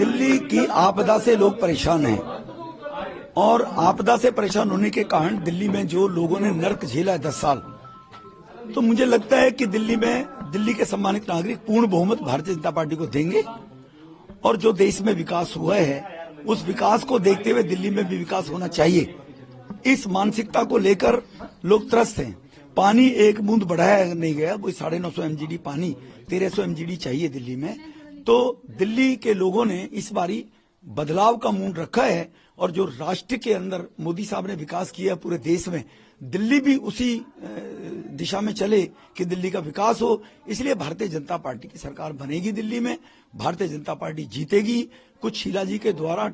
दिल्ली की आपदा से लोग परेशान हैं और आपदा से परेशान होने के कारण दिल्ली में जो लोगों ने नर्क झेला है 10 साल, तो मुझे लगता है कि दिल्ली के सम्मानित नागरिक पूर्ण बहुमत भारतीय जनता पार्टी को देंगे और जो देश में विकास हुआ है उस विकास को देखते हुए दिल्ली में भी विकास होना चाहिए। इस मानसिकता को लेकर लोग त्रस्त हैं। पानी एक बूंद बढ़ाया नहीं गया, वो 950 MGD पानी 1300 MGD चाहिए दिल्ली में। तो दिल्ली के लोगों ने इस बारी बदलाव का मूड रखा है और जो राष्ट्र के अंदर मोदी साहब ने विकास किया पूरे देश में, दिल्ली भी उसी दिशा में चले कि दिल्ली का विकास हो। इसलिए भारतीय जनता पार्टी की सरकार बनेगी दिल्ली में, भारतीय जनता पार्टी जीतेगी। कुछ शीला जी के द्वारा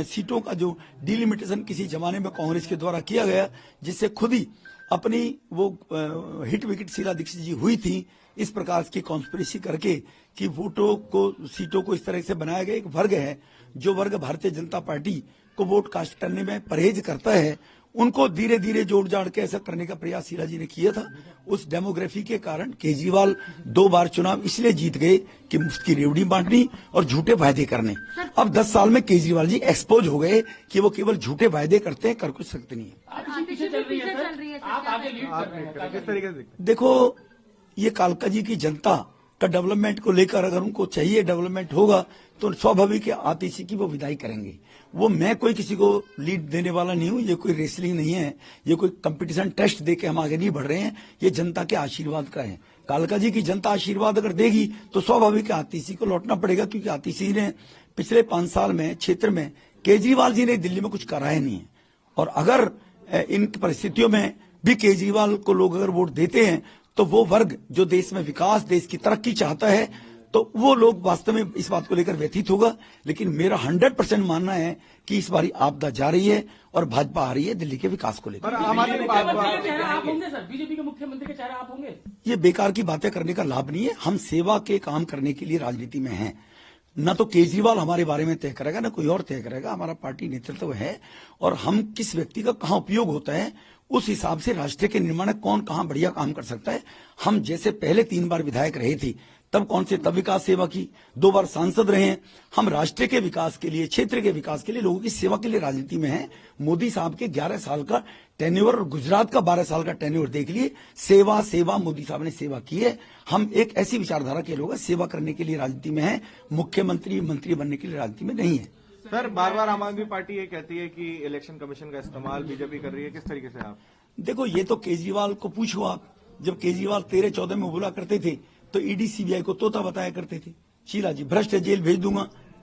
सीटों का जो डिलिमिटेशन किसी जमाने में कांग्रेस के द्वारा किया गया, जिससे खुद ही अपनी वो हिट विकेट शीला दीक्षित जी हुई थी, इस प्रकार की कॉन्स्पिरेसी करके कि वोटों को सीटों को इस तरह से बनाया गया। एक वर्ग है जो वर्ग भारतीय जनता पार्टी को वोट कास्ट करने में परहेज करता है, उनको धीरे धीरे जोड़ जाड़ के ऐसा करने का प्रयास शीला जी ने किया था। उस डेमोग्राफी के कारण केजरीवाल 2 बार चुनाव इसलिए जीत गए कि मुफ्त की रेवड़ी बांटनी और झूठे वायदे करने। अब 10 साल में केजरीवाल जी एक्सपोज हो गए कि वो केवल झूठे वायदे करते हैं, कर कुछ सकते नहीं है। देखो, ये कालका जी की जनता का डेवलपमेंट को लेकर अगर उनको चाहिए डेवलपमेंट होगा तो स्वाभाविक है आतिशी की वो विदाई करेंगे। वो मैं कोई किसी को लीड देने वाला नहीं हूं, ये कोई रेसलिंग नहीं है, ये कोई कंपटीशन टेस्ट देके हम आगे नहीं बढ़ रहे हैं, ये जनता के आशीर्वाद का है। कालका जी की जनता आशीर्वाद अगर देगी तो स्वाभाविक है आतिशी को लौटना पड़ेगा, क्योंकि आतिशी ने पिछले 5 साल में क्षेत्र में केजरीवाल जी ने दिल्ली में कुछ कराया नहीं है। और अगर इन परिस्थितियों में भी केजरीवाल को लोग अगर वोट देते हैं तो वो वर्ग जो देश में विकास, देश की तरक्की चाहता है, तो वो लोग वास्तव में इस बात को लेकर व्यथित होगा। लेकिन मेरा 100% मानना है कि इस बारी आपदा जा रही है और भाजपा आ रही है दिल्ली के विकास को लेकर। बीजेपी के मुख्यमंत्री के चेहरा आप होंगे? ये बेकार की बातें करने का लाभ नहीं है। हम सेवा के काम करने के लिए राजनीति में हैं। न तो केजरीवाल हमारे बारे में तय करेगा, न कोई और तय करेगा। हमारा पार्टी नेतृत्व है और हम किस व्यक्ति का कहां उपयोग होता है उस हिसाब से राष्ट्र के निर्माण में कौन कहां बढ़िया काम कर सकता है। हम जैसे पहले 3 बार विधायक रहे थे तब कौन से तब विकास सेवा की, 2 बार सांसद रहे हैं। हम राष्ट्र के विकास के लिए, क्षेत्र के विकास के लिए, लोगों की सेवा के लिए राजनीति में हैं। मोदी साहब के 11 साल का टेन्योर और गुजरात का 12 साल का टेन्योर देख लिए। सेवा सेवा मोदी साहब ने सेवा की है। हम एक ऐसी विचारधारा के लोग हैं, सेवा करने के लिए राजनीति में है, मुख्यमंत्री मंत्री बनने के लिए राजनीति में नहीं है। सर, बार बार आम आदमी पार्टी ये कहती है कि इलेक्शन कमीशन का इस्तेमाल बीजेपी कर रही है, किस तरीके से आप? देखो, ये तो केजरीवाल को पूछो आप। जब केजरीवाल 13-14 में बोला करते थे तो ईडी सीबीआई को तोता बताया करते थे। शीला जी भ्रष्ट है, जेल भेज दूंगा।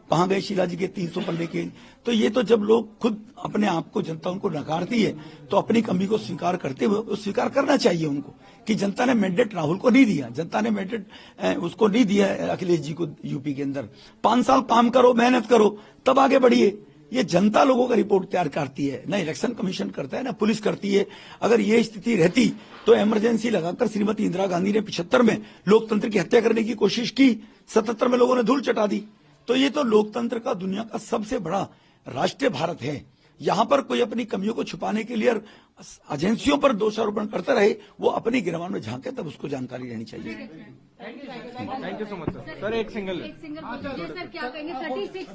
कहां गए शीला जी के 300 पन्ने के? तो ये तो जब लोग खुद अपने आप को, जनता उनको नकारती है तो अपनी कमी को स्वीकार करते हुए स्वीकार करना चाहिए उनको कि जनता ने मैंडेट राहुल को नहीं दिया, जनता ने मैंडेट उसको नहीं दिया अखिलेश जी को यूपी के अंदर। 5 साल काम करो, मेहनत करो, तब आगे बढ़िए। ये जनता लोगों का रिपोर्ट तैयार करती है, ना इलेक्शन कमीशन करता है, ना पुलिस करती है। अगर ये स्थिति रहती तो इमरजेंसी लगाकर श्रीमती इंदिरा गांधी ने 75 में लोकतंत्र की हत्या करने की कोशिश की, 77 में लोगों ने धूल चटा दी। तो ये तो लोकतंत्र का दुनिया का सबसे बड़ा राष्ट्र भारत है। यहां पर कोई अपनी कमियों को छुपाने के लिए एजेंसियों पर दोषारोपण करता रहे, वो अपनी गिरवान में झांके, तब उसको जानकारी रहनी चाहिए। Thank you so much sir. Sir, एक सिंगल सर क्या कहेंगे? 36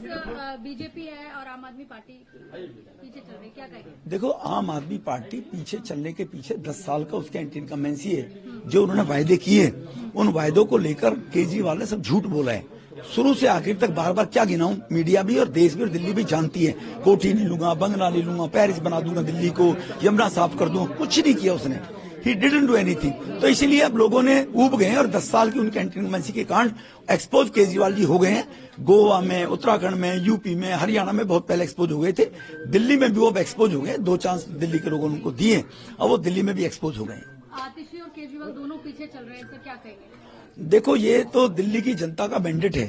बीजेपी है और आम आदमी पार्टी पीछे चल रही, क्या कहेंगे? देखो, आम आदमी पार्टी पीछे चलने के पीछे 10 साल का उसका एंटी इनकम्बेंसी है। जो उन्होंने वायदे किए, उन वायदों को लेकर केजरीवाल ने सब झूठ बोला है। शुरू से आखिर तक बार बार क्या गिनाऊं, मीडिया भी और देश भी और दिल्ली भी जानती है। कोठी नहीं लूंगा, बंगला नहीं लूंगा, पेरिस बना दूंगा दिल्ली को, यमुना साफ कर दूंगा, कुछ नहीं किया उसने। He didn't do anything. तो इसीलिए अब लोगों ने ऊब गए और 10 साल की उनके एंटी इनकम्बेंसी के कारण एक्सपोज केजरीवाल जी हो गए हैं। गोवा में, उत्तराखंड में, यूपी में, हरियाणा में बहुत पहले एक्सपोज हो गए थे। दिल्ली में भी वो अब एक्सपोज हो गए। 2 चांस दिल्ली के लोगों ने उनको दिए, अब वो दिल्ली में भी एक्सपोज हो गए। आतिशी और केजरीवाल दोनों पीछे चल रहे हैं, सर क्या कहेंगे? देखो, ये तो दिल्ली की जनता का मैंडेट है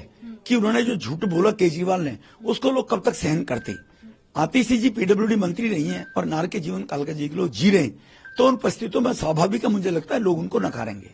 कि उन्होंने जो झूठ बोला केजरीवाल ने, उसको लोग कब तक सहन करते। आतिशी जी पीडब्ल्यूडी मंत्री रही हैं और नार के जीवन काल का जी के लोग जी रहे हैं, तो उन परिस्थितियों में स्वाभाविक है, मुझे लगता है लोग उनको नकारेंगे।